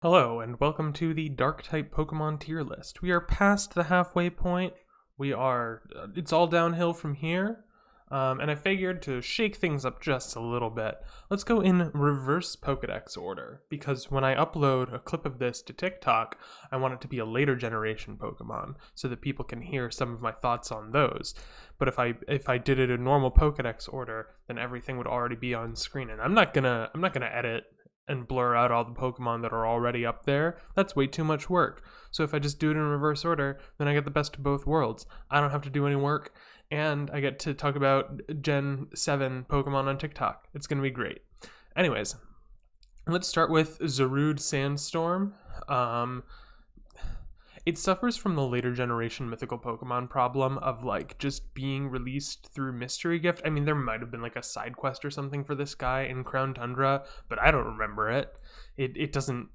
Hello, and welcome to the Dark-type Pokemon tier list. We are past the halfway point. It's all downhill from here. And I figured to shake things up just a little bit, let's go in reverse Pokedex order, because when I upload a clip of this to TikTok, I want it to be a later generation Pokemon, so that people can hear some of my thoughts on those. But if I did it in normal Pokedex order, then everything would already be on screen, and I'm not gonna edit and blur out all the Pokemon that are already up there. That's way too much work. So if I just do it in reverse order, then I get the best of both worlds. I don't have to do any work, and I get to talk about Gen 7 Pokemon on TikTok. It's going to be great. Anyways, let's start with Zarude Sandstorm. It suffers from the later generation mythical Pokemon problem of just being released through mystery gift. I mean, there might have been a side quest or something for this guy in Crown Tundra, but I don't remember it. It doesn't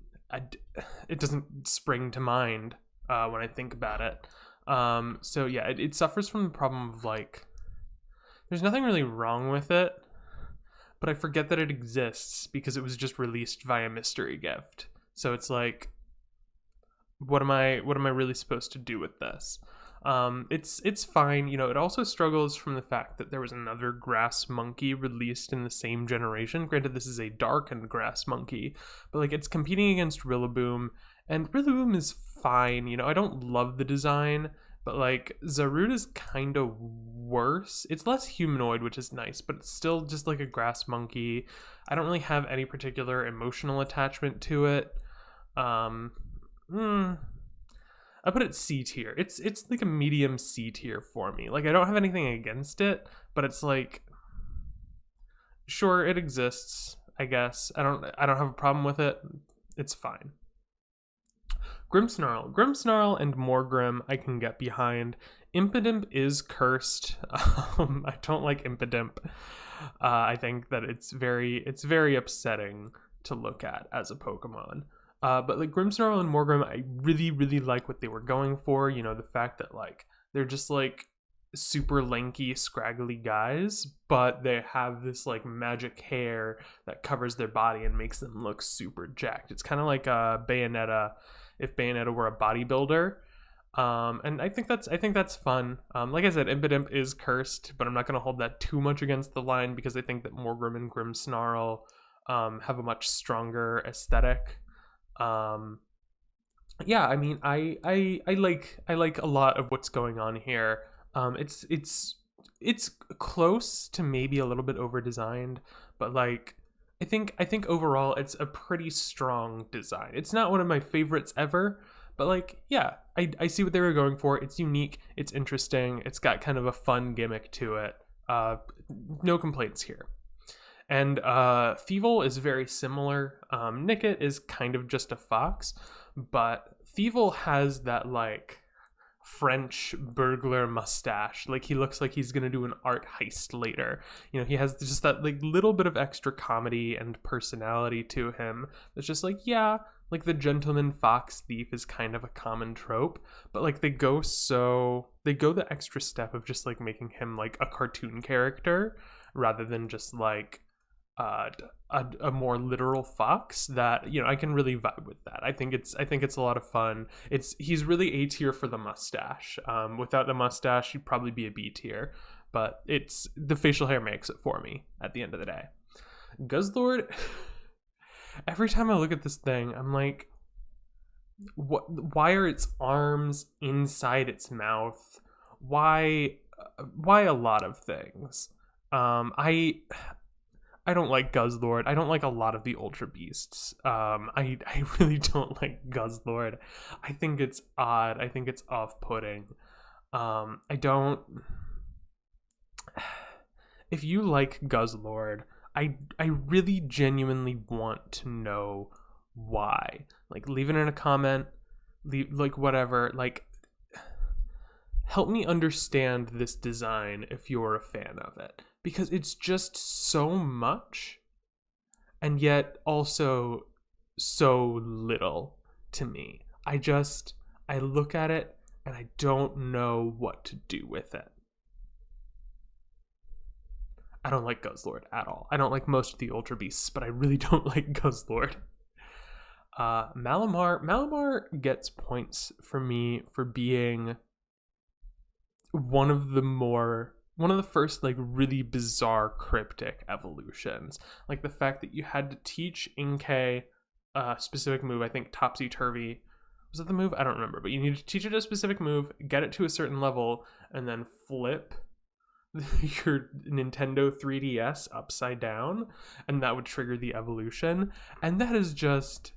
spring to mind when I think about it. So yeah, it suffers from the problem of there's nothing really wrong with it, but I forget that it exists because it was just released via mystery gift. So it's what am I really supposed to do with this? It's fine. It also struggles from the fact that there was another grass monkey released in the same generation. Granted, this is a darkened grass monkey, but it's competing against Rillaboom, and Rillaboom is fine. I don't love the design, but Zarude is kind of worse. It's less humanoid, which is nice, but it's still just like a grass monkey. I don't really have any particular emotional attachment to it. I put it C tier. It's like a medium C tier for me. I don't have anything against it, but it's sure, it exists, I guess. I don't have a problem with it. It's fine. Grimmsnarl and Morgrim I can get behind. Impidimp is cursed. I don't like Impidimp. I think that it's very upsetting to look at as a Pokemon. But Grimmsnarl and Morgrim, I really, really like what they were going for. The fact that they're just super lanky, scraggly guys, but they have this magic hair that covers their body and makes them look super jacked. It's kind of like Bayonetta, if Bayonetta were a bodybuilder. And I think that's fun. Like I said, Impidimp is cursed, but I'm not going to hold that too much against the line because I think that Morgrim and Grimmsnarl have a much stronger aesthetic. Yeah, I mean, I like a lot of what's going on here. It's close to maybe a little bit over designed, but I think overall it's a pretty strong design. It's not one of my favorites ever, but yeah, I see what they were going for. It's unique, it's interesting, it's got kind of a fun gimmick to it. No complaints here. And Thievul is very similar. Nickit is kind of just a fox, but Thievul has that French burglar mustache. He looks like he's gonna do an art heist later. He has just that little bit of extra comedy and personality to him. It's just yeah, the gentleman fox thief is kind of a common trope, but they go the extra step of just making him a cartoon character rather than just a more literal fox that I can really vibe with that. I think it's a lot of fun. He's really A tier for the mustache. Without the mustache, he'd probably be a B tier, but it's the facial hair makes it for me at the end of the day. Guzzlord, every time I look at this thing, I'm why are its arms inside its mouth? Why a lot of things? I don't like Guzzlord. I don't like a lot of the Ultra Beasts. I really don't like Guzzlord. I think it's odd. I think it's off-putting. I don't... If you like Guzzlord, I really genuinely want to know why. Leave it in a comment. Leave, whatever. Help me understand this design if you're a fan of it. Because it's just so much, and yet also so little to me. I look at it, and I don't know what to do with it. I don't like Guzzlord at all. I don't like most of the Ultra Beasts, but I really don't like Guzzlord. Malamar gets points for me for being one of the first like really bizarre cryptic evolutions. Like the fact that you had to teach Inkay a specific move, I think Topsy Turvy. Was that the move? I don't remember, but you need to teach it a specific move, get it to a certain level, and then flip your Nintendo 3DS upside down, and that would trigger the evolution. And that's just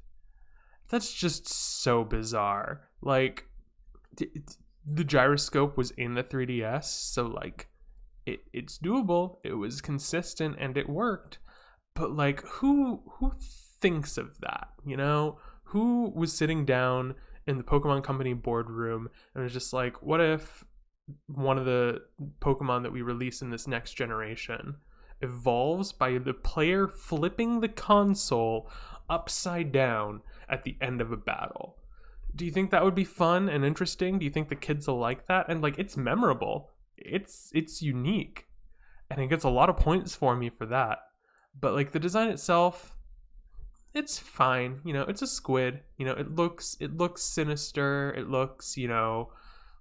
so bizarre. Like the gyroscope was in the 3DS, so like it's doable, it was consistent, and it worked. But like who thinks of that, who was sitting down in the Pokemon Company boardroom and was just like, what if one of the Pokemon that we release in this next generation evolves by the player flipping the console upside down at the end of a battle? Do you think that would be fun and interesting? Do you think the kids will like that? And like, it's memorable, it's unique, and it gets a lot of points for me for that. But like the design itself, it's fine. It's a squid. It looks sinister. It looks,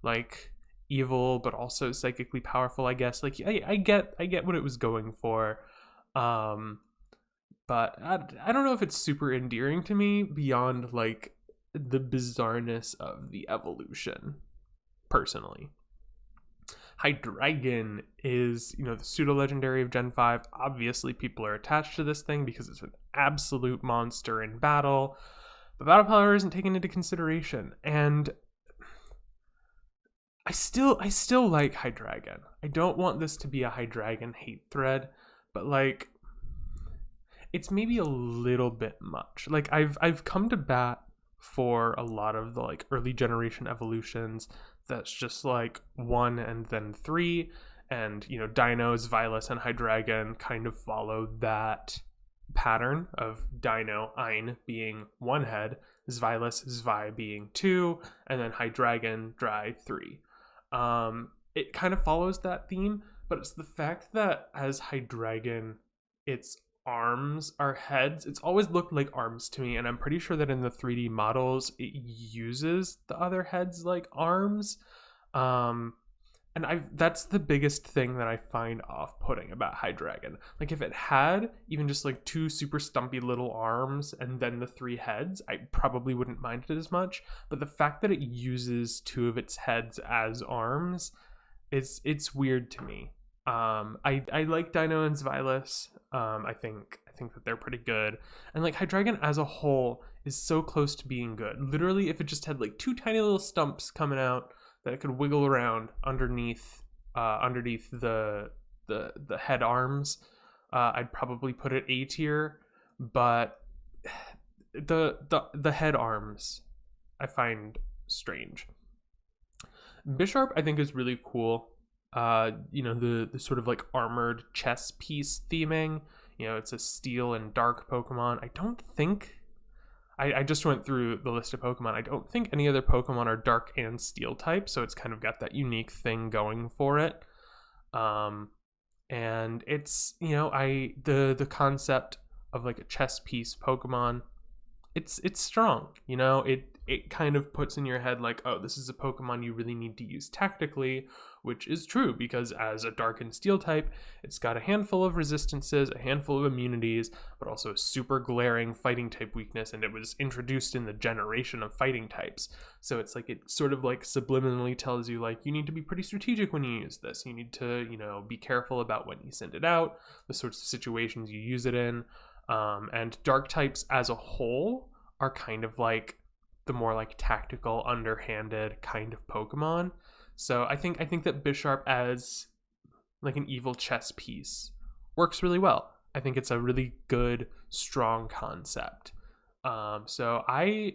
like evil, but also psychically powerful, I guess. Like I get what it was going for. But I don't know if it's super endearing to me beyond like the bizarreness of the evolution, personally. Hydreigon is, the pseudo-legendary of Gen 5. Obviously, people are attached to this thing because it's an absolute monster in battle. But battle power isn't taken into consideration. And I still like Hydreigon. I don't want this to be a Hydreigon hate thread, but like, it's maybe a little bit much. Like, I've come to bat for a lot of the like early generation evolutions that's just like 1 and then 3, and Dinos, Violet, and Hydreigon kind of follow that pattern of Dino, Ein, being 1 head, Zvylus, Zvi being 2, and then Hydreigon, Dry, 3. It kind of follows that theme, but it's the fact that as Hydreigon, its arms are heads. It's always looked like arms to me, and I'm pretty sure that in the 3D models it uses the other heads like arms. And that's the biggest thing that I find off-putting about Hydreigon. Like, if it had even just like 2 super stumpy little arms and then the 3 heads, I probably wouldn't mind it as much. But the fact that it uses 2 of its heads as arms, it's weird to me. I like Dino and Zvylus. I think that they're pretty good. And like Hydreigon as a whole is so close to being good. Literally, if it just had like 2 tiny little stumps coming out that it could wiggle around underneath the head arms, I'd probably put it A tier. But the head arms I find strange. Bisharp I think is really cool. The sort of like armored chess piece theming. It's a steel and dark Pokemon. I just went through the list of Pokemon. I don't think any other Pokemon are dark and steel type, so it's kind of got that unique thing going for it. And it's, the concept of like a chess piece Pokemon, it's strong. It kind of puts in your head like, oh, this is a Pokemon you really need to use tactically, which is true because as a dark and steel type, it's got a handful of resistances, a handful of immunities, but also a super glaring fighting type weakness, and it was introduced in the generation of fighting types. So it's like, it sort of like subliminally tells you like, you need to be pretty strategic when you use this. You need to, be careful about when you send it out, the sorts of situations you use it in. And dark types as a whole are kind of like the more like tactical, underhanded kind of Pokemon. So I think that Bisharp as like an evil chess piece works really well. I think it's a really good, strong concept. So I'm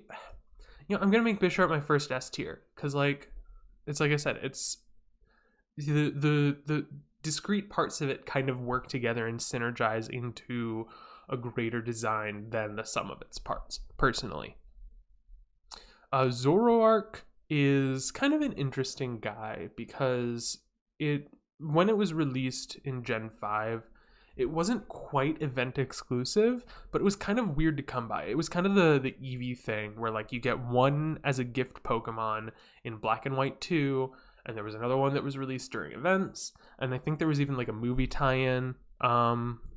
gonna make Bisharp my first S tier because it's like I said, it's the discrete parts of it kind of work together and synergize into a greater design than the sum of its parts, personally. Zoroark is kind of an interesting guy because when it was released in Gen 5, it wasn't quite event exclusive, but it was kind of weird to come by. It was kind of the Eevee thing where like you get one as a gift Pokemon in Black and White 2, and there was another one that was released during events, and I think there was even like a movie tie-in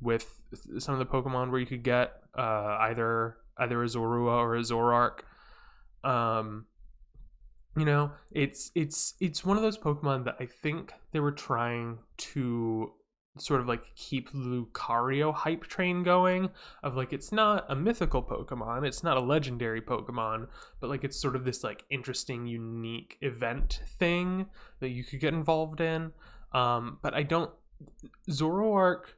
with some of the Pokemon where you could get either a Zorua or a Zoroark. It's one of those Pokemon that I think they were trying to sort of like keep Lucario hype train going, of like it's not a mythical Pokemon, it's not a legendary Pokemon, but like it's sort of this like interesting, unique event thing that you could get involved in. But I don't. Zoroark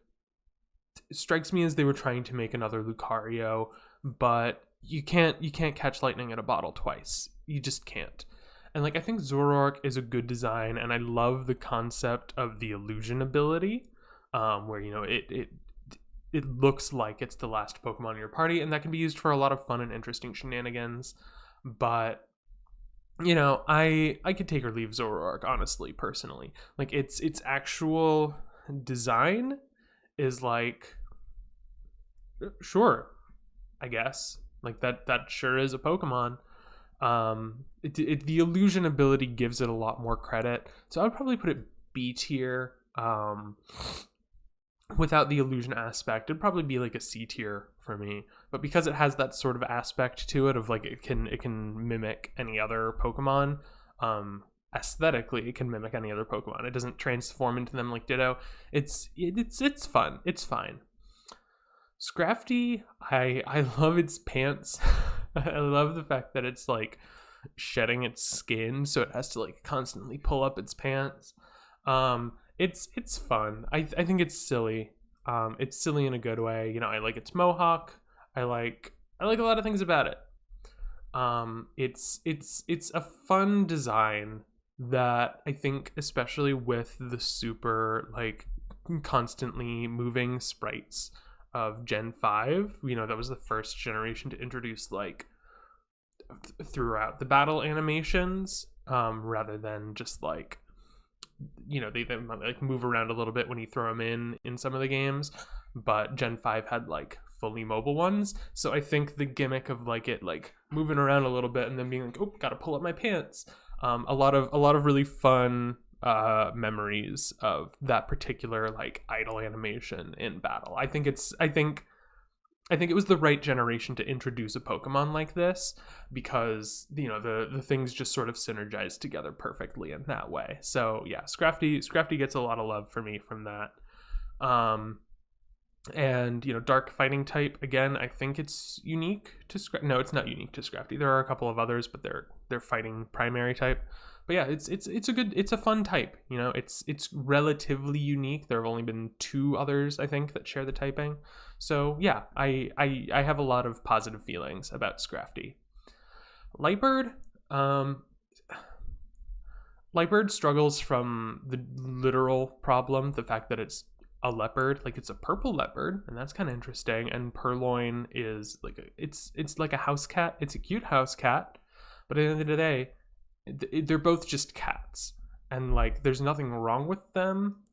strikes me as they were trying to make another Lucario, but you can't catch lightning in a bottle twice. You just can't. And like I think Zoroark is a good design, and I love the concept of the illusion ability, where it looks like it's the last Pokemon in your party, and that can be used for a lot of fun and interesting shenanigans. But I could take or leave Zoroark, honestly, personally. Like its actual design is like, sure, I guess, like that sure is a Pokemon. The illusion ability gives it a lot more credit, so I would probably put it B tier. Without the illusion aspect, it'd probably be like a C tier for me. But because it has that sort of aspect to it of like it can mimic any other Pokemon, aesthetically it can mimic any other Pokemon. It doesn't transform into them like Ditto. It's fun. It's fine. Scrafty, I love its pants. I love the fact that it's like shedding its skin, so it has to like constantly pull up its pants. It's fun. I think it's silly. It's silly in a good way. I like its mohawk. I like a lot of things about it. It's a fun design that I think, especially with the super like constantly moving sprites of Gen 5, that was the first generation to introduce like throughout the battle animations, rather than just like they like move around a little bit when you throw them in some of the games, but Gen 5 had like fully mobile ones. So I think the gimmick of like it like moving around a little bit and then being like, oh, gotta pull up my pants, a lot of really fun memories of that particular like idle animation in battle. I think it was the right generation to introduce a Pokemon like this, because the things just sort of synergize together perfectly in that way. So yeah, Scrafty gets a lot of love for me from that. And dark fighting type, again, I think it's unique to no, it's not unique to Scrafty. There are a couple of others, but they're fighting primary type. But yeah, it's a fun type. It's relatively unique. There have only been 2 others, I think, that share the typing. So yeah, I have a lot of positive feelings about Scrafty. Lightbird, Lightbird struggles from the literal problem, the fact that it's a leopard. Like it's a purple leopard, and that's kind of interesting. And Purloin is like it's like a house cat. It's a cute house cat, but at the end of the day, they're both just cats, and like there's nothing wrong with them.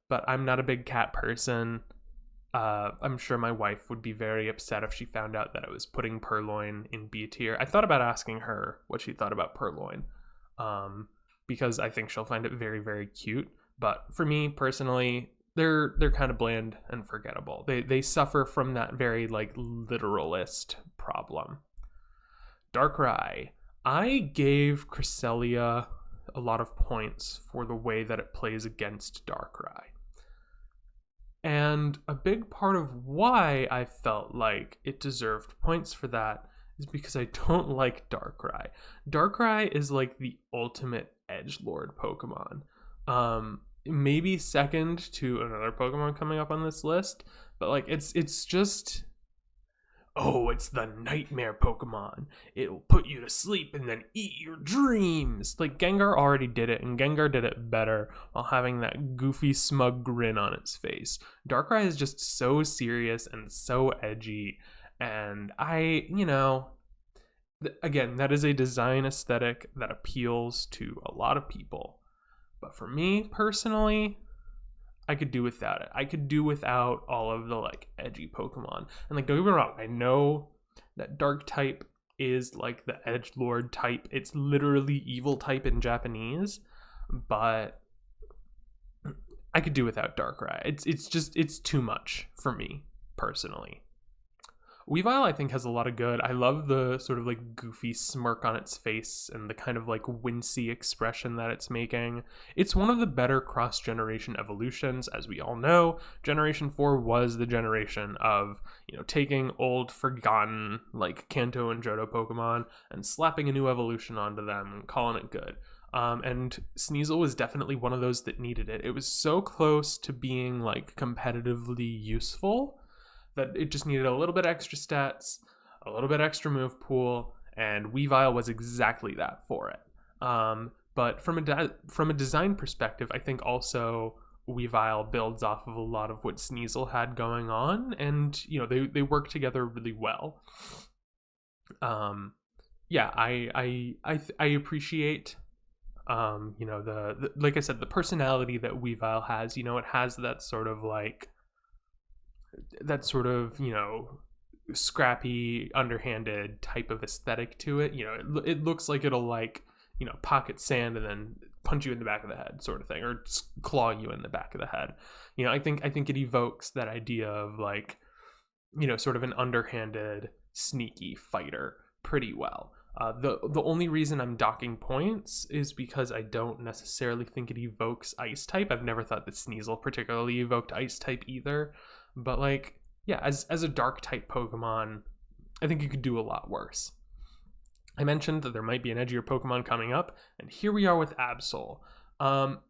But I'm not a big cat person. I'm sure my wife would be very upset if she found out that I was putting Purloin in B tier. I thought about asking her what she thought about Purloin, because I think she'll find it very, very cute. But for me personally, they're kind of bland and forgettable. They suffer from that very like literalist problem. Darkrai. I gave Cresselia a lot of points for the way that it plays against Darkrai. And a big part of why I felt like it deserved points for that is because I don't like Darkrai. Darkrai is like the ultimate edgelord Pokemon. Maybe second to another Pokemon coming up on this list, but like it's just, oh, it's the nightmare Pokemon. It'll put you to sleep and then eat your dreams. Like Gengar already did it, and Gengar did it better while having that goofy, smug grin on its face. Darkrai is just so serious and so edgy, and again, that is a design aesthetic that appeals to a lot of people. But for me personally, I could do without it. I could do without all of the like edgy Pokemon. And like, don't get me wrong, I know that dark type is like the edgelord type. It's literally evil type in Japanese, but I could do without Darkrai. It's too much for me personally. Weavile, I think, has a lot of good. I love the sort of like goofy smirk on its face and the kind of like wincy expression that it's making. It's one of the better cross-generation evolutions. As we all know, Generation 4 was the generation of, taking old, forgotten, like Kanto and Johto Pokemon and slapping a new evolution onto them and calling it good. And Sneasel was definitely one of those that needed it. It was so close to being like competitively useful that it just needed a little bit extra stats, a little bit extra move pool, and Weavile was exactly that for it. But from a design perspective, I think also Weavile builds off of a lot of what Sneasel had going on, and they work together really well. Yeah, I appreciate the like I said, the personality that Weavile has. It has that sort of scrappy, underhanded type of aesthetic to it. It looks like it'll pocket sand and then punch you in the back of the head, sort of thing, or claw you in the back of the head. I think it evokes that idea of sort of an underhanded, sneaky fighter pretty well. The only reason I'm docking points is because I don't necessarily think it evokes ice type. I've never thought that Sneasel particularly evoked ice type either. But as a dark type Pokemon, I think you could do a lot worse. I mentioned that there might be an edgier Pokemon coming up, and here we are with Absol.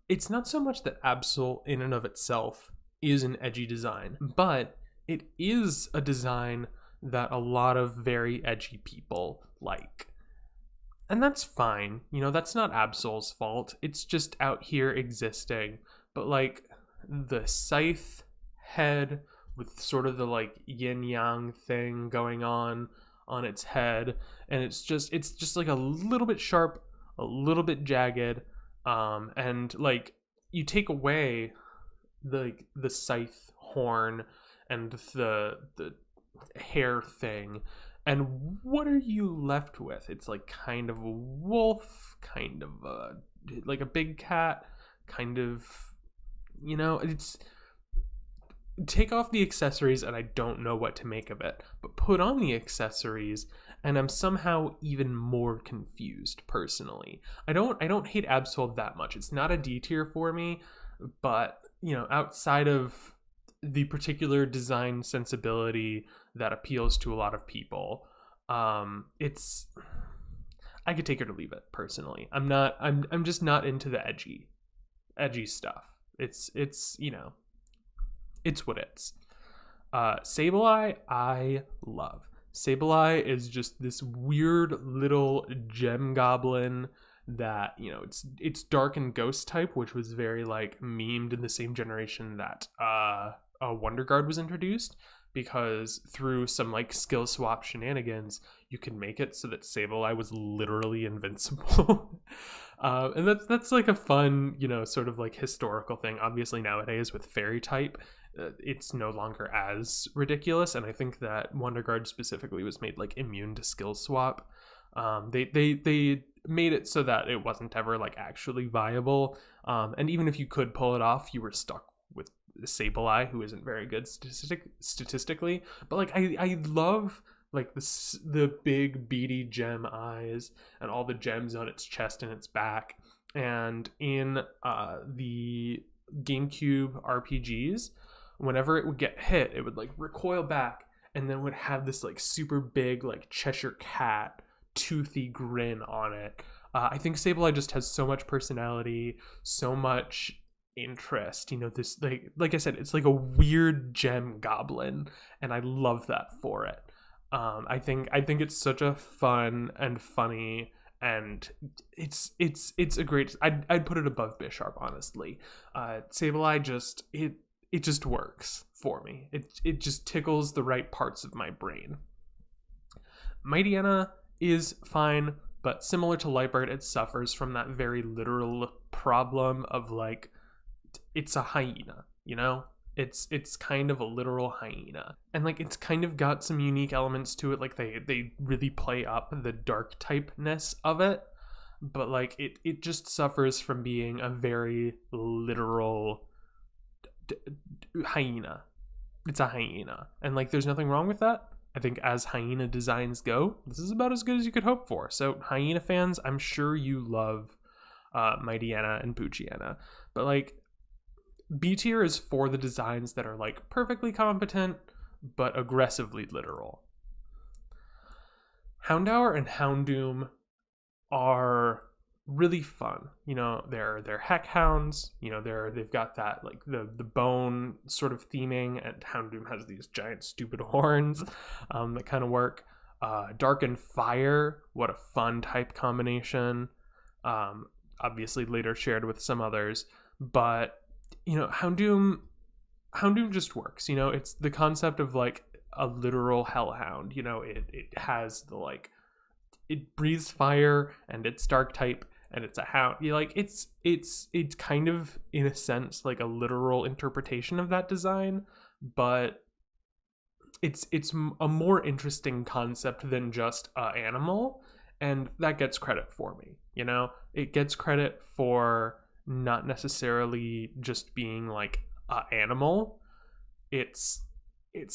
It's not so much that Absol in and of itself is an edgy design, but it is a design that a lot of very edgy people like. And that's fine. That's not Absol's fault. It's just out here existing. But the scythe head with sort of the yin yang thing going on its head, and it's just like a little bit sharp, a little bit jagged, and you take away the scythe horn and the hair thing, and what are you left with? It's kind of a wolf, kind of a big cat, kind of, it's, take off the accessories and I don't know what to make of it, but put on the accessories and I'm somehow even more confused personally. I don't hate Absol that much. It's not a D tier for me, but outside of the particular design sensibility that appeals to a lot of people, it's, I could take it or leave it personally. I'm just not into the edgy stuff. It's it's what it's. Sableye, I love. Sableye is just this weird little gem goblin that, it's dark and ghost type, which was very memed in the same generation that Wonder Guard was introduced, because through some skill swap shenanigans, you could make it so that Sableye was literally invincible. And that's a fun, sort of historical thing. Obviously nowadays with fairy type, it's no longer as ridiculous, and I think that Wonder Guard specifically was made immune to skill swap. They made it so that it wasn't ever actually viable, and even if you could pull it off, you were stuck with Sableye, who isn't very good statistically. But I love the big beady gem eyes and all the gems on its chest and its back. And in the GameCube RPGs, whenever it would get hit, it would recoil back and then would have this super big Cheshire cat toothy grin on it. I think Sableye just has so much personality, so much interest. This like I said, it's a weird gem goblin, and I love that for it. I think it's such a fun and funny, and it's a great. I'd put it above Bisharp, honestly. Sableye just it just works for me. It just tickles the right parts of my brain. Mightyena is fine, but similar to Lightbird, it suffers from that very literal problem of it's a hyena. you know? It's kind of a literal hyena. And like it's kind of got some unique elements to it, like they really play up the dark typeness of it, but like it just suffers from being a very literal hyena. It's a hyena. And like there's nothing wrong with that. I think as hyena designs go, this is about as good as you could hope for. So hyena fans, I'm sure you love Mightyena and Poochyena. But like B tier is for the designs that are like perfectly competent but aggressively literal. Houndour and Houndoom are really fun. You know, they're heck hounds. You know, they've got that like the bone sort of theming, and Houndoom has these giant stupid horns that kind of work. Dark and Fire, what a fun type combination. Obviously later shared with some others, but you know, Houndoom just works. You know, it's the concept of like a literal hellhound. You know, it has the like, it breathes fire and it's dark type and it's a hound. You like it's kind of in a sense like a literal interpretation of that design, but it's a more interesting concept than just a animal, and that gets credit for me. You know, it gets credit for not necessarily just being like a animal. It's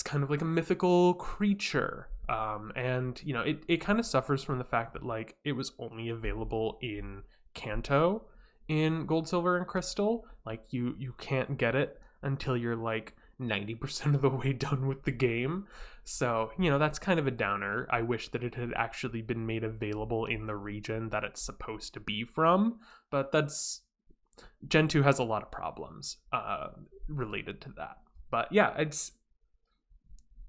kind of like a mythical creature, and you know it kind of suffers from the fact that like it was only available in Kanto in Gold, Silver, and Crystal. Like you can't get it until you're like 90% of the way done with the game. So, you know, that's kind of a downer. I wish that it had actually been made available in the region that it's supposed to be from, but that's Gen 2 has a lot of problems related to that. But yeah, it's,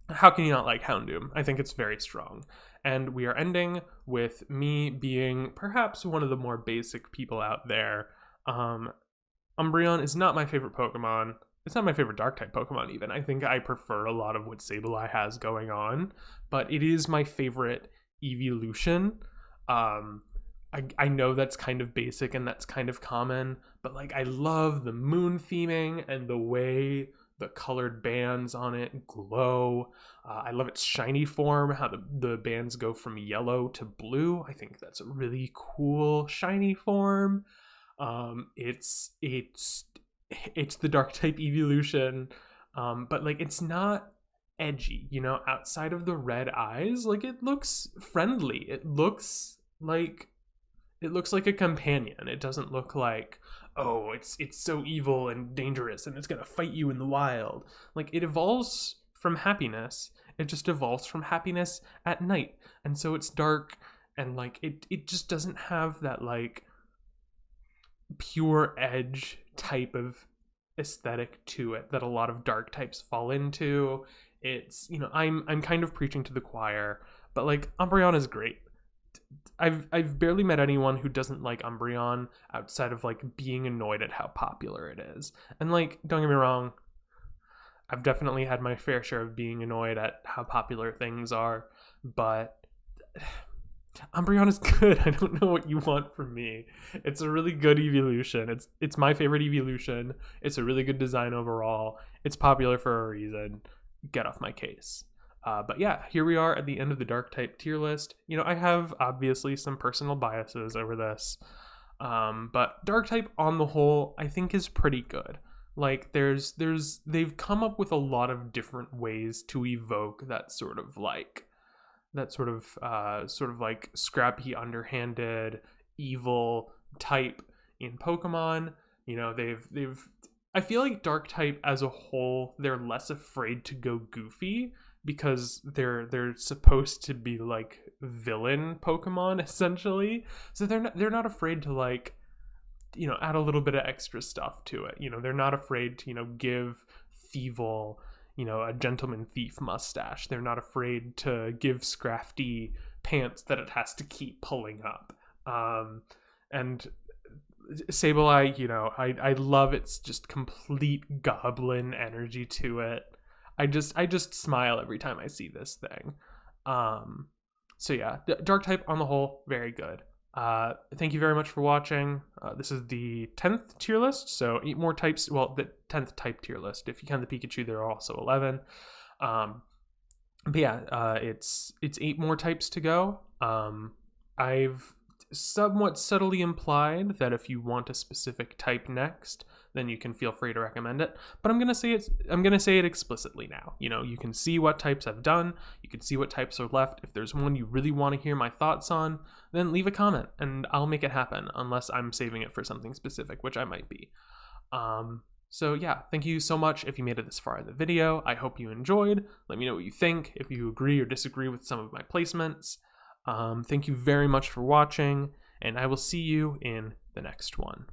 how can you not like Houndoom? I think it's very strong. And we are ending with me being perhaps one of the more basic people out there. Umbreon is not my favorite Pokemon. It's not my favorite Dark-type Pokemon even. I think I prefer a lot of what Sableye has going on, but it is my favorite evolution. I know that's kind of basic and that's kind of common, but like I love the moon theming and the way the colored bands on it glow. I love its shiny form, how the bands go from yellow to blue. I think that's a really cool shiny form. It's the dark type evolution, but like it's not edgy, you know, outside of the red eyes. Like it looks friendly. It looks like a companion. It doesn't look like, oh, it's so evil and dangerous and it's gonna fight you in the wild. Like it evolves from happiness. It just evolves from happiness at night, and so it's dark, and like it just doesn't have that like pure edge type of aesthetic to it that a lot of dark types fall into. It's, you know, I'm kind of preaching to the choir, but like Umbreon is great. I've barely met anyone who doesn't like Umbreon outside of like being annoyed at how popular it is. And like, don't get me wrong, I've definitely had my fair share of being annoyed at how popular things are, but Umbreon is good. I don't know what you want from me. It's a really good evolution. It's my favorite evolution. It's a really good design overall. It's popular for a reason. Get off my case. But yeah, here we are at the end of the dark type tier list. You know, I have obviously some personal biases over this, but dark type on the whole, I think is pretty good. Like they've come up with a lot of different ways to evoke that sort of like scrappy, underhanded, evil type in Pokemon. You know, they've I feel like dark type as a whole, they're less afraid to go goofy because they're supposed to be like villain Pokemon essentially. So they're not afraid to like, you know, add a little bit of extra stuff to it. You know, they're not afraid to, you know, give Thievul, you know, a gentleman thief mustache. They're not afraid to give Scrafty pants that it has to keep pulling up. And Sableye, you know, I love its just complete goblin energy to it. I just smile every time I see this thing. So yeah, dark type on the whole, very good. Thank you very much for watching. This is the 10th tier list, so 8 more types. Well, the 10th type tier list. If you count the Pikachu, there are also 11. But yeah, it's 8 more types to go. I've somewhat subtly implied that if you want a specific type next, then you can feel free to recommend it. But I'm gonna say it explicitly now. You know, you can see what types I've done. You can see what types are left. If there's one you really want to hear my thoughts on, then leave a comment and I'll make it happen. Unless I'm saving it for something specific, which I might be. So yeah, thank you so much if you made it this far in the video. I hope you enjoyed. Let me know what you think, if you agree or disagree with some of my placements. Thank you very much for watching, and I will see you in the next one.